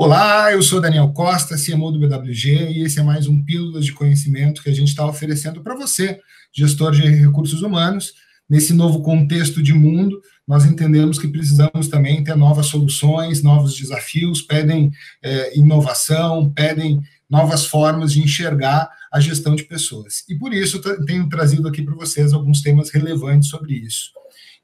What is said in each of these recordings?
Olá, eu sou Daniel Costa, CMO do BWG, e esse é mais um Pílulas de Conhecimento que a gente está oferecendo para você, gestor de recursos humanos. Nesse novo contexto de mundo, nós entendemos que precisamos também ter novas soluções, novos desafios, pedem inovação, pedem novas formas de enxergar a gestão de pessoas. E por isso tenho trazido aqui para vocês alguns temas relevantes sobre isso.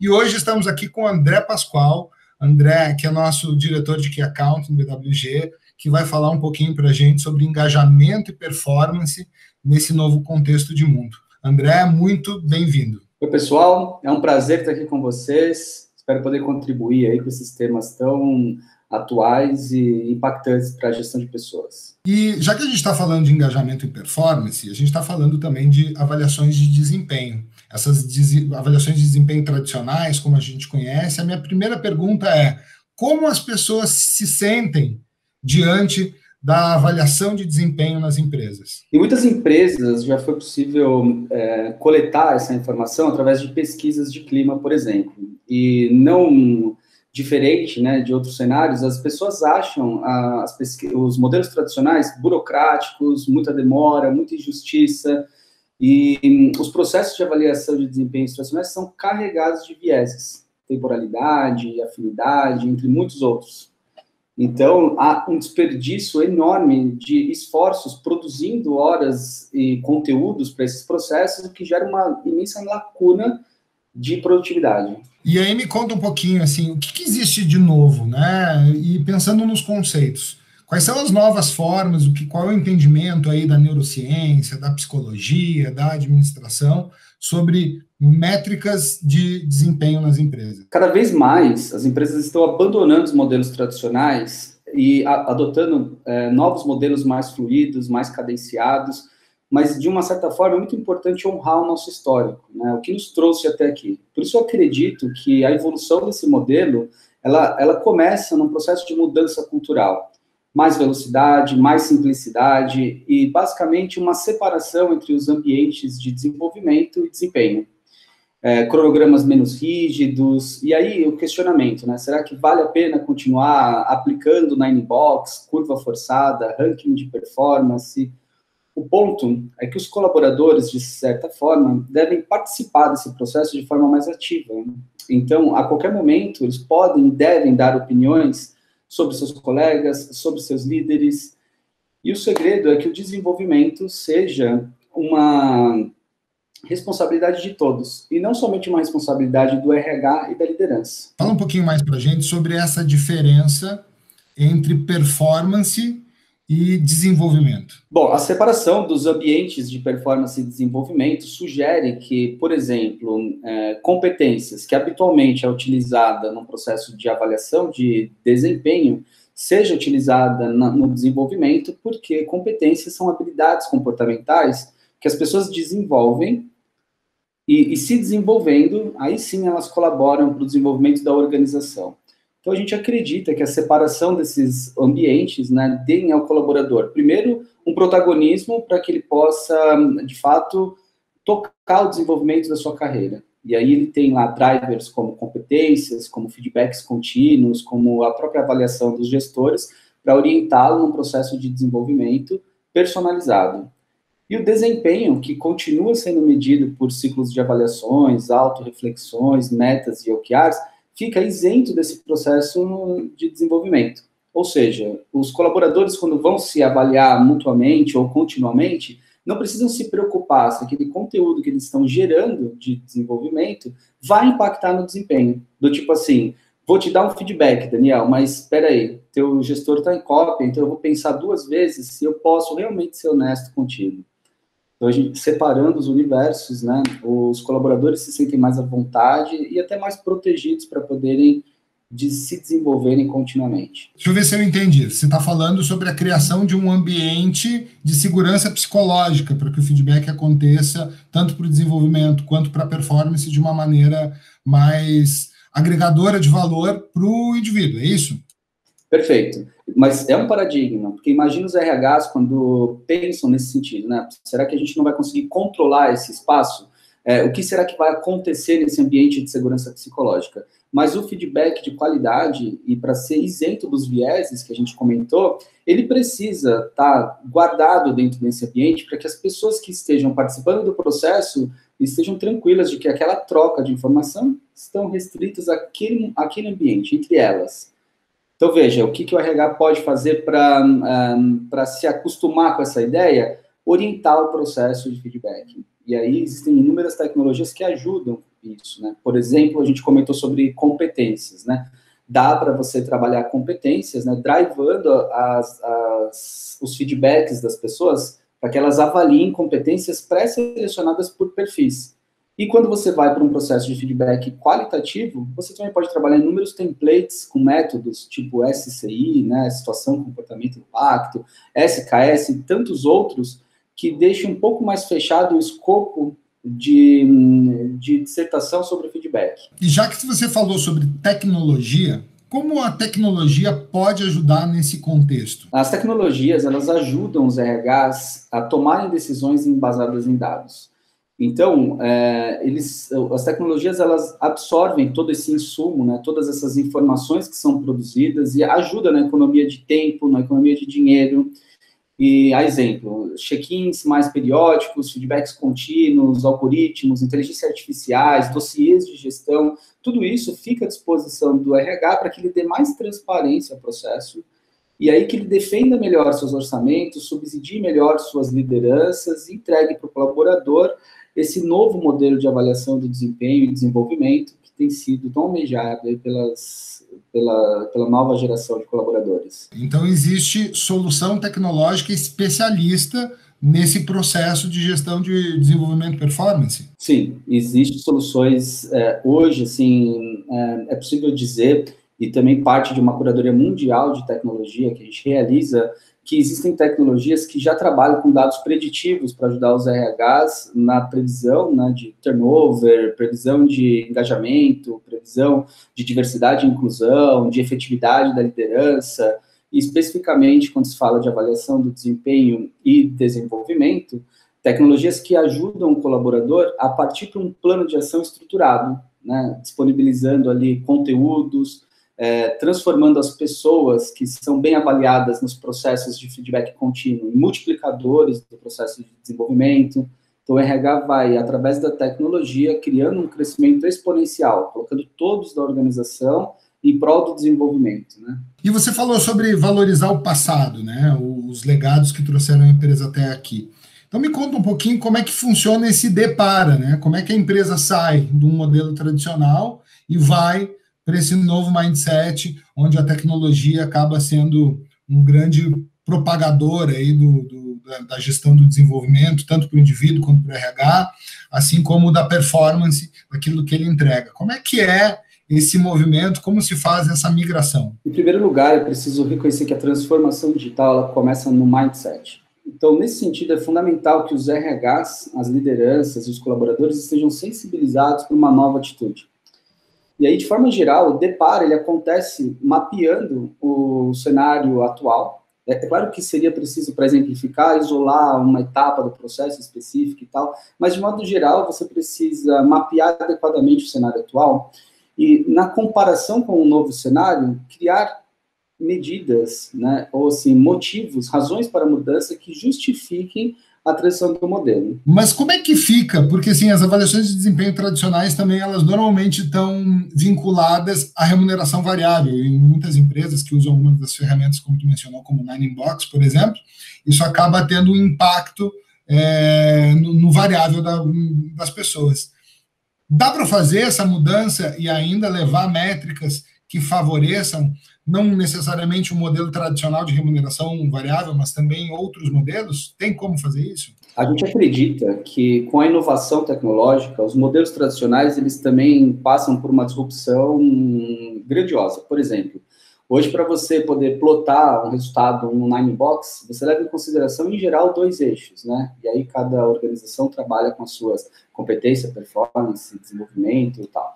E hoje estamos aqui com o André Pascoal. André, que é nosso diretor de Key Account no BWG, que vai falar um pouquinho para a gente sobre engajamento e performance nesse novo contexto de mundo. André, muito bem-vindo. Oi, pessoal, é um prazer estar aqui com vocês. Espero poder contribuir aí com esses temas tão atuais e impactantes para a gestão de pessoas. E já que a gente está falando de engajamento e performance, a gente está falando também de avaliações de desempenho. Essas avaliações de desempenho tradicionais, como a gente conhece, a minha primeira pergunta é: como as pessoas se sentem diante da avaliação de desempenho nas empresas? Em muitas empresas já foi possível coletar essa informação através de pesquisas de clima, por exemplo. E não diferente, né, de outros cenários, as pessoas acham os modelos tradicionais burocráticos, muita demora, muita injustiça, e os processos de avaliação de desempenho tradicionais são carregados de vieses, temporalidade, afinidade, entre muitos outros. Então, há um desperdício enorme de esforços produzindo horas e conteúdos para esses processos, o que gera uma imensa lacuna de produtividade. E aí me conta um pouquinho, assim, o que existe de novo, né? E pensando nos conceitos, quais são as novas formas, qual é o entendimento aí da neurociência, da psicologia, da administração sobre métricas de desempenho nas empresas? Cada vez mais, as empresas estão abandonando os modelos tradicionais e adotando novos modelos mais fluidos, mais cadenciados, mas, de uma certa forma, é muito importante honrar o nosso histórico, né? O que nos trouxe até aqui. Por isso, eu acredito que a evolução desse modelo, ela começa num processo de mudança cultural. Mais velocidade, mais simplicidade e, basicamente, uma separação entre os ambientes de desenvolvimento e desempenho. Cronogramas menos rígidos, e aí o questionamento, né? Será que vale a pena continuar aplicando Nine Box, curva forçada, ranking de performance? O ponto é que os colaboradores, de certa forma, devem participar desse processo de forma mais ativa. Então, a qualquer momento, eles podem e devem dar opiniões sobre seus colegas, sobre seus líderes. E o segredo é que o desenvolvimento seja uma responsabilidade de todos, e não somente uma responsabilidade do RH e da liderança. Fala um pouquinho mais para a gente sobre essa diferença entre performance e desenvolvimento. Bom, a separação dos ambientes de performance e desenvolvimento sugere que, por exemplo, competências que habitualmente é utilizada no processo de avaliação de desempenho seja utilizada no desenvolvimento, porque competências são habilidades comportamentais que as pessoas desenvolvem e se desenvolvendo, aí sim elas colaboram para o desenvolvimento da organização. Então, a gente acredita que a separação desses ambientes, né, deem ao colaborador, primeiro, um protagonismo para que ele possa, de fato, tocar o desenvolvimento da sua carreira. E aí ele tem lá drivers como competências, como feedbacks contínuos, como a própria avaliação dos gestores, para orientá-lo num processo de desenvolvimento personalizado. E o desempenho, que continua sendo medido por ciclos de avaliações, autorreflexões, metas e OKRs, fica isento desse processo de desenvolvimento. Ou seja, os colaboradores, quando vão se avaliar mutuamente ou continuamente, não precisam se preocupar se aquele conteúdo que eles estão gerando de desenvolvimento vai impactar no desempenho. Do tipo assim, vou te dar um feedback, Daniel, mas espera aí, teu gestor está em cópia, então eu vou pensar 2 vezes se eu posso realmente ser honesto contigo. Então, a gente, separando os universos, né, os colaboradores se sentem mais à vontade e até mais protegidos para poderem se desenvolverem continuamente. Deixa eu ver se eu entendi. Você está falando sobre a criação de um ambiente de segurança psicológica para que o feedback aconteça tanto para o desenvolvimento quanto para a performance de uma maneira mais agregadora de valor para o indivíduo, é isso? Perfeito. Mas é um paradigma, porque imagina os RHs quando pensam nesse sentido, né? Será que a gente não vai conseguir controlar esse espaço? o que será que vai acontecer nesse ambiente de segurança psicológica. Mas o feedback de qualidade, e para ser isento dos vieses que a gente comentou, ele precisa estar guardado dentro desse ambiente para que as pessoas que estejam participando do processo estejam tranquilas de que aquela troca de informação estão restritas àquele ambiente, entre elas. Então, veja, o que o RH pode fazer para se acostumar com essa ideia? Orientar o processo de feedback. E aí existem inúmeras tecnologias que ajudam isso, né? Por exemplo, a gente comentou sobre competências, né? Dá para você trabalhar competências, né? Drivando os feedbacks das pessoas para que elas avaliem competências pré-selecionadas por perfis. E quando você vai para um processo de feedback qualitativo, você também pode trabalhar em inúmeros templates com métodos tipo SCI, né? Situação, comportamento, impacto, SKS e tantos outros, que deixa um pouco mais fechado o escopo de dissertação sobre feedback. E já que você falou sobre tecnologia, como a tecnologia pode ajudar nesse contexto? As tecnologias, elas ajudam os RHs a tomarem decisões embasadas em dados. Então, as tecnologias, elas absorvem todo esse insumo, né, todas essas informações que são produzidas e ajudam na economia de tempo, na economia de dinheiro. E, a exemplo, check-ins mais periódicos, feedbacks contínuos, algoritmos, inteligência artificiais, dossiês de gestão, tudo isso fica à disposição do RH para que ele dê mais transparência ao processo e aí que ele defenda melhor seus orçamentos, subsidie melhor suas lideranças e entregue para o colaborador esse novo modelo de avaliação do desempenho e desenvolvimento que tem sido tão almejado pela nova geração de colaboradores. Então, existe solução tecnológica especialista nesse processo de gestão de desenvolvimento e performance? Sim, existem soluções hoje, assim, é possível dizer, e também parte de uma curadoria mundial de tecnologia que a gente realiza, que existem tecnologias que já trabalham com dados preditivos para ajudar os RHs na previsão, né, de turnover, previsão de engajamento, previsão de diversidade e inclusão, de efetividade da liderança, e especificamente quando se fala de avaliação do desempenho e desenvolvimento, tecnologias que ajudam o colaborador a partir de um plano de ação estruturado, né, disponibilizando ali conteúdos, transformando as pessoas que são bem avaliadas nos processos de feedback contínuo em multiplicadores do processo de desenvolvimento. Então, o RH vai, através da tecnologia, criando um crescimento exponencial, colocando todos da organização em prol do desenvolvimento, né? E você falou sobre valorizar o passado, né? Os legados que trouxeram a empresa até aqui. Então, me conta um pouquinho como é que funciona esse depara, né? Como é que a empresa sai de um modelo tradicional e vai para esse novo mindset, onde a tecnologia acaba sendo um grande propagador aí da gestão do desenvolvimento, tanto para o indivíduo quanto para o RH, assim como da performance, daquilo que ele entrega. Como é que é esse movimento, como se faz essa migração? Em primeiro lugar, é preciso reconhecer que a transformação digital ela começa no mindset. Então, nesse sentido, é fundamental que os RHs, as lideranças e os colaboradores estejam sensibilizados para uma nova atitude. E aí, de forma geral, o deparo ele acontece mapeando o cenário atual. É claro que seria preciso, para exemplificar, isolar uma etapa do processo específico e tal, mas, de modo geral, você precisa mapear adequadamente o cenário atual e, na comparação com o novo cenário, criar medidas, né, ou assim, motivos, razões para a mudança que justifiquem a transição do modelo. Mas como é que fica? Porque, assim, as avaliações de desempenho tradicionais também, elas normalmente estão vinculadas à remuneração variável. Em muitas empresas que usam algumas das ferramentas, como tu mencionou, como o Ninebox, por exemplo, isso acaba tendo um impacto no variável das pessoas. Dá para fazer essa mudança e ainda levar métricas que favoreçam não necessariamente o modelo tradicional de remuneração variável, mas também outros modelos? Tem como fazer isso? A gente acredita que, com a inovação tecnológica, os modelos tradicionais, eles também passam por uma disrupção grandiosa. Por exemplo, hoje, para você poder plotar um resultado no Ninebox, você leva em consideração, em geral, 2 eixos, né? E aí cada organização trabalha com as suas competências, performance, desenvolvimento e tal.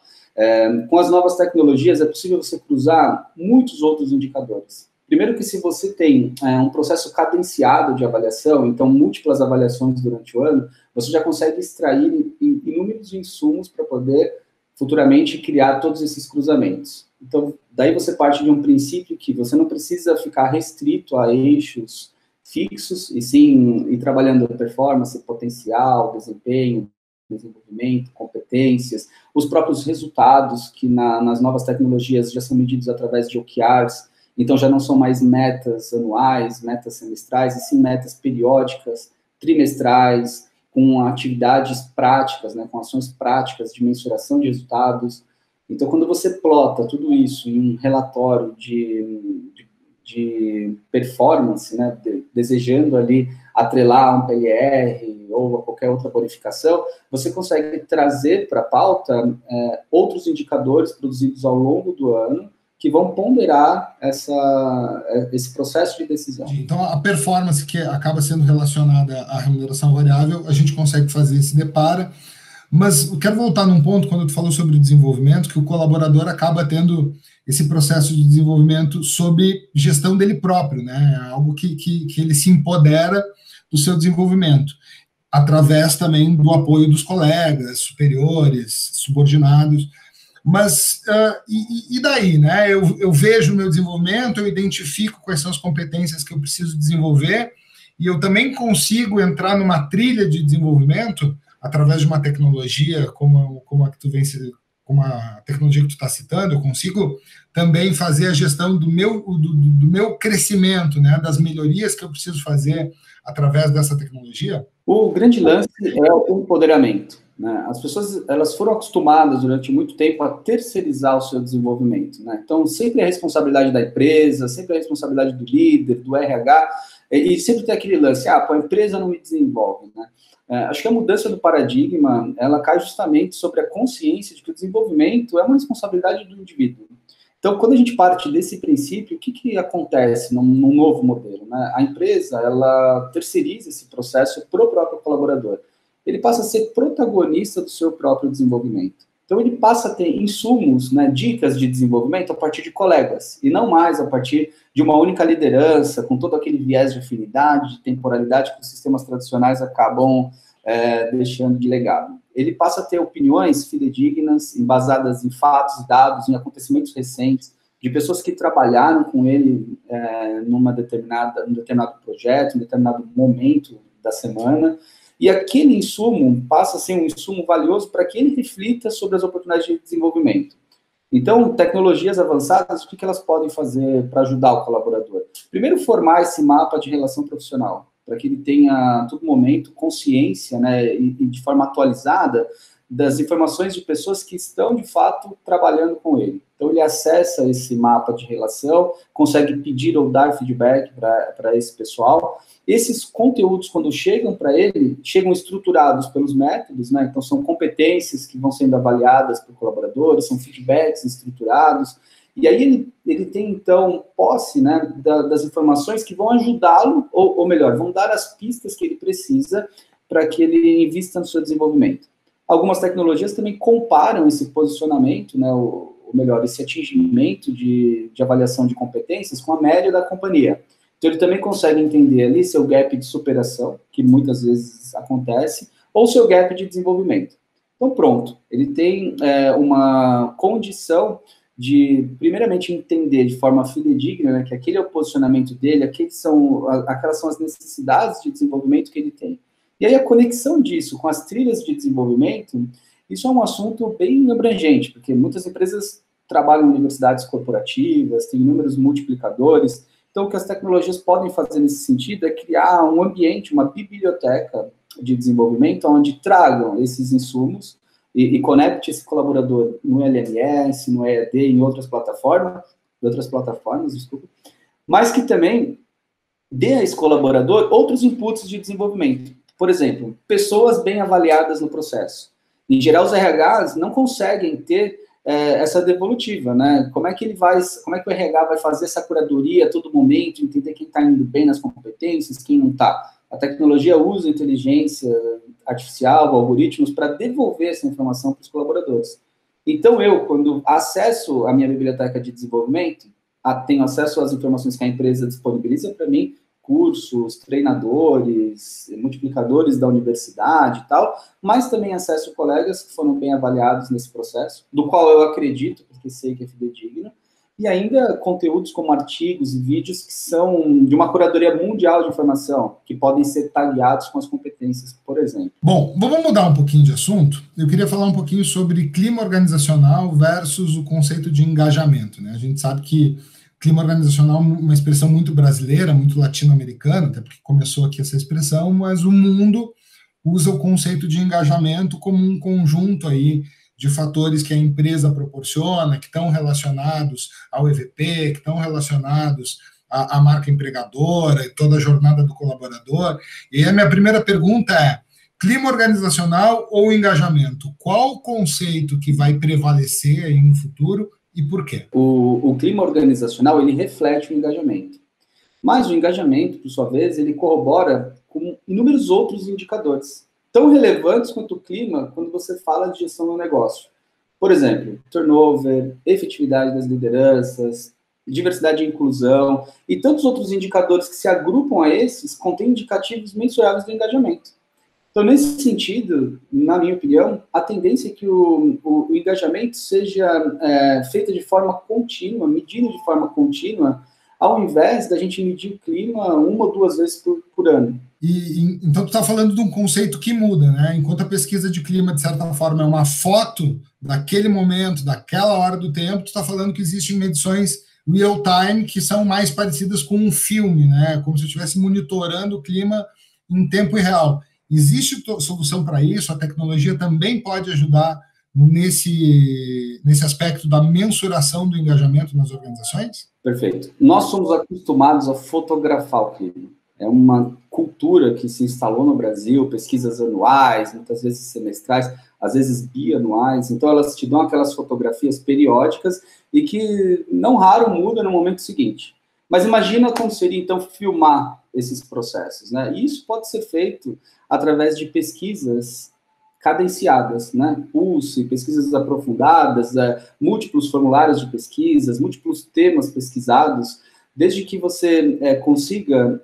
Com as novas tecnologias, é possível você cruzar muitos outros indicadores. Primeiro que se você tem um processo cadenciado de avaliação, então múltiplas avaliações durante o ano, você já consegue extrair inúmeros insumos para poder futuramente criar todos esses cruzamentos. Então, daí você parte de um princípio que você não precisa ficar restrito a eixos fixos, e sim ir trabalhando performance, potencial, desempenho, desenvolvimento, competências, os próprios resultados que nas novas tecnologias já são medidos através de OKRs, então já não são mais metas anuais, metas semestrais, e sim metas periódicas, trimestrais, com atividades práticas, né, com ações práticas de mensuração de resultados. Então, quando você plota tudo isso em um relatório de performance, né, desejando ali atrelar um PLR ou a qualquer outra bonificação, você consegue trazer para a pauta outros indicadores produzidos ao longo do ano que vão ponderar esse processo de decisão. Então, a performance que acaba sendo relacionada à remuneração variável, a gente consegue fazer, se depara, mas eu quero voltar num ponto, quando tu falou sobre o desenvolvimento, que o colaborador acaba tendo esse processo de desenvolvimento sob gestão dele próprio, né? É algo que ele se empodera do seu desenvolvimento, através também do apoio dos colegas, superiores, subordinados. Mas, e daí, né? Eu vejo o meu desenvolvimento, eu identifico quais são as competências que eu preciso desenvolver, e eu também consigo entrar numa trilha de desenvolvimento através de uma tecnologia como a que tu vem, como a tecnologia que tu está citando. Eu consigo também fazer a gestão do meu crescimento, né? Das melhorias que eu preciso fazer através dessa tecnologia. O grande lance é o empoderamento. Né? As pessoas, elas foram acostumadas durante muito tempo a terceirizar o seu desenvolvimento, né? Então, sempre a responsabilidade da empresa, sempre a responsabilidade do líder, do RH, e sempre tem aquele lance, pô, a empresa não me desenvolve, né? Acho que a mudança do paradigma, ela cai justamente sobre a consciência de que o desenvolvimento é uma responsabilidade do indivíduo. Então, quando a gente parte desse princípio, o que acontece num novo modelo, né? A empresa, ela terceiriza esse processo para o próprio colaborador. Ele passa a ser protagonista do seu próprio desenvolvimento. Então, ele passa a ter insumos, né, dicas de desenvolvimento a partir de colegas, e não mais a partir de uma única liderança, com todo aquele viés de afinidade, de temporalidade que os sistemas tradicionais acabam deixando de legado. Ele passa a ter opiniões fidedignas, embasadas em fatos, dados, em acontecimentos recentes, de pessoas que trabalharam com ele num determinado projeto, em determinado momento da semana, e aquele insumo passa a ser um insumo valioso para que ele reflita sobre as oportunidades de desenvolvimento. Então, tecnologias avançadas, o que elas podem fazer para ajudar o colaborador? Primeiro, formar esse mapa de relação profissional, para que ele tenha, a todo momento, consciência, né, e de forma atualizada, das informações de pessoas que estão, de fato, trabalhando com ele. Então, ele acessa esse mapa de relação, consegue pedir ou dar feedback para esse pessoal. Esses conteúdos, quando chegam para ele, chegam estruturados pelos métodos, né? Então, são competências que vão sendo avaliadas por colaboradores, são feedbacks estruturados, e aí ele tem, então, posse, né, das informações que vão ajudá-lo, ou melhor, vão dar as pistas que ele precisa para que ele invista no seu desenvolvimento. Algumas tecnologias também comparam esse posicionamento, né, ou melhor, esse atingimento de avaliação de competências com a média da companhia. Então, ele também consegue entender ali seu gap de superação, que muitas vezes acontece, ou seu gap de desenvolvimento. Então, pronto, ele tem uma condição de, primeiramente, entender de forma fidedigna, né, que aquele é o posicionamento dele, aquelas são as necessidades de desenvolvimento que ele tem. E aí a conexão disso com as trilhas de desenvolvimento, isso é um assunto bem abrangente, porque muitas empresas trabalham em universidades corporativas, têm inúmeros multiplicadores. Então, o que as tecnologias podem fazer nesse sentido é criar um ambiente, uma biblioteca de desenvolvimento, onde tragam esses insumos e conecte esse colaborador no LMS, no EAD, em outras plataformas, desculpa, mas que também dê a esse colaborador outros inputs de desenvolvimento. Por exemplo, pessoas bem avaliadas no processo. Em geral, os RHs não conseguem ter essa devolutiva, né? Como é que o RH vai fazer essa curadoria a todo momento, entender quem está indo bem nas competências, quem não está? A tecnologia usa inteligência artificial, algoritmos, para devolver essa informação para os colaboradores. Então, quando acesso a minha biblioteca de desenvolvimento, tenho acesso às informações que a empresa disponibiliza para mim, cursos, treinadores, multiplicadores da universidade e tal, mas também acesso a colegas que foram bem avaliados nesse processo, do qual eu acredito, porque sei que é fidedigno, e ainda conteúdos como artigos e vídeos que são de uma curadoria mundial de informação, que podem ser tagueados com as competências, por exemplo. Bom, vamos mudar um pouquinho de assunto. Eu queria falar um pouquinho sobre clima organizacional versus o conceito de engajamento, né? A gente sabe que clima organizacional é uma expressão muito brasileira, muito latino-americana, até porque começou aqui essa expressão, mas o mundo usa o conceito de engajamento como um conjunto aí de fatores que a empresa proporciona, que estão relacionados ao EVP, que estão relacionados à marca empregadora e toda a jornada do colaborador. E a minha primeira pergunta é: clima organizacional ou engajamento? Qual o conceito que vai prevalecer aí no futuro e por quê? O clima organizacional, ele reflete o engajamento. Mas o engajamento, por sua vez, ele corrobora com inúmeros outros indicadores, tão relevantes quanto o clima quando você fala de gestão do negócio. Por exemplo, turnover, efetividade das lideranças, diversidade e inclusão, e tantos outros indicadores que se agrupam a esses, contêm indicativos mensuráveis do engajamento. Então, nesse sentido, na minha opinião, a tendência é que o engajamento seja feito de forma contínua, medido de forma contínua, ao invés da gente medir o clima 1 ou 2 vezes por ano. Então, tu está falando de um conceito que muda, né? Enquanto a pesquisa de clima, de certa forma, é uma foto daquele momento, daquela hora do tempo, tu está falando que existem medições real-time que são mais parecidas com um filme, né? Como se eu estivesse monitorando o clima em tempo real. Existe solução para isso? A tecnologia também pode ajudar nesse aspecto da mensuração do engajamento nas organizações? Perfeito. Nós somos acostumados a fotografar o clima. É uma cultura que se instalou no Brasil, pesquisas anuais, muitas vezes semestrais, às vezes bianuais. Então, elas te dão aquelas fotografias periódicas e que, não raro, muda no momento seguinte. Mas imagina como seria, então, filmar esses processos, né? E isso pode ser feito através de pesquisas cadenciadas, né? Pulse, pesquisas aprofundadas, múltiplos formulários de pesquisas, múltiplos temas pesquisados, desde que você consiga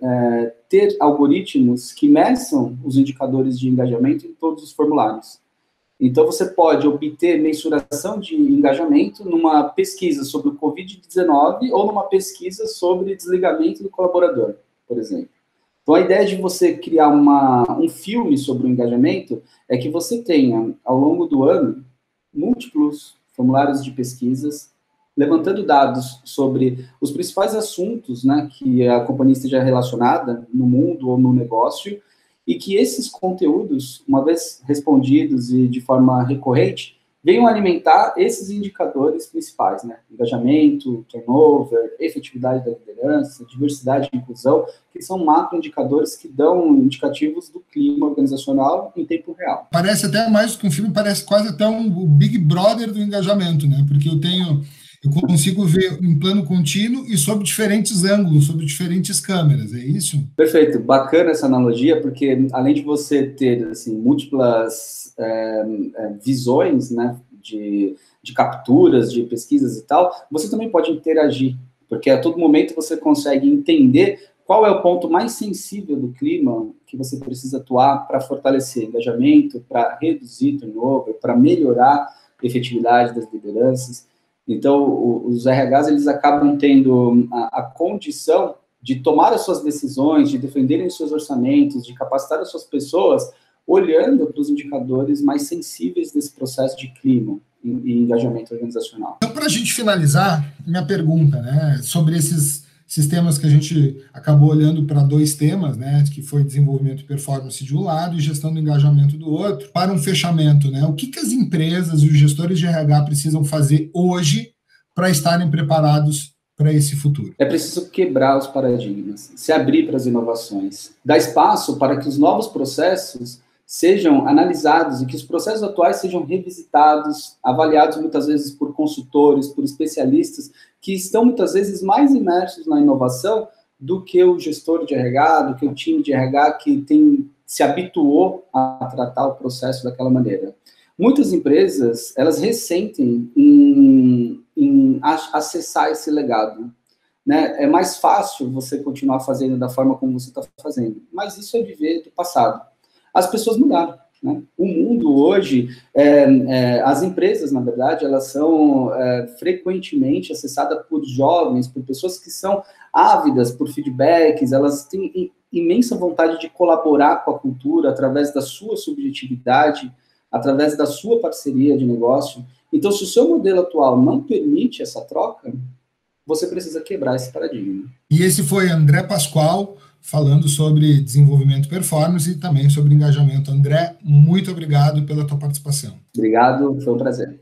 ter algoritmos que meçam os indicadores de engajamento em todos os formulários. Então, você pode obter mensuração de engajamento numa pesquisa sobre o Covid-19 ou numa pesquisa sobre desligamento do colaborador, por exemplo. Então, a ideia de você criar um filme sobre o engajamento é que você tenha, ao longo do ano, múltiplos formulários de pesquisas, levantando dados sobre os principais assuntos, né, que a companhia esteja relacionada no mundo ou no negócio, e que esses conteúdos, uma vez respondidos e de forma recorrente, venham alimentar esses indicadores principais, né? Engajamento, turnover, efetividade da liderança, diversidade e inclusão, que são macroindicadores que dão indicativos do clima organizacional em tempo real. Parece até mais que um filme, parece quase até um Big Brother do engajamento, né? Porque eu consigo ver em plano contínuo e sob diferentes ângulos, sob diferentes câmeras, é isso? Perfeito, bacana essa analogia, porque além de você ter assim, múltiplas visões, né, de capturas, de pesquisas e tal, você também pode interagir, porque a todo momento você consegue entender qual é o ponto mais sensível do clima que você precisa atuar para fortalecer engajamento, para reduzir turnover, para melhorar a efetividade das lideranças. Então, os RHs, eles acabam tendo a condição de tomar as suas decisões, de defenderem os seus orçamentos, de capacitar as suas pessoas, olhando para os indicadores mais sensíveis desse processo de clima e engajamento organizacional. Então, para a gente finalizar, minha pergunta, né, sobre esses sistemas que a gente acabou olhando para 2 temas, né, que foi desenvolvimento e performance de um lado e gestão do engajamento do outro, para um fechamento, né, o que as empresas e os gestores de RH precisam fazer hoje para estarem preparados para esse futuro? É preciso quebrar os paradigmas, se abrir para as inovações, dar espaço para que os novos processos sejam analisados e que os processos atuais sejam revisitados, avaliados muitas vezes por consultores, por especialistas, que estão muitas vezes mais imersos na inovação do que o gestor de RH, do que o time de RH que se habituou a tratar o processo daquela maneira. Muitas empresas, elas ressentem em acessar esse legado. né? É mais fácil você continuar fazendo da forma como você está fazendo. Mas isso é viver do passado. As pessoas mudaram, né? O mundo hoje, as empresas, na verdade, elas são frequentemente acessadas por jovens, por pessoas que são ávidas por feedbacks, elas têm imensa vontade de colaborar com a cultura através da sua subjetividade, através da sua parceria de negócio. Então, se o seu modelo atual não permite essa troca, você precisa quebrar esse paradigma. E esse foi André Pascoal, falando sobre desenvolvimento performance e também sobre engajamento. André, muito obrigado pela tua participação. Obrigado, foi um prazer.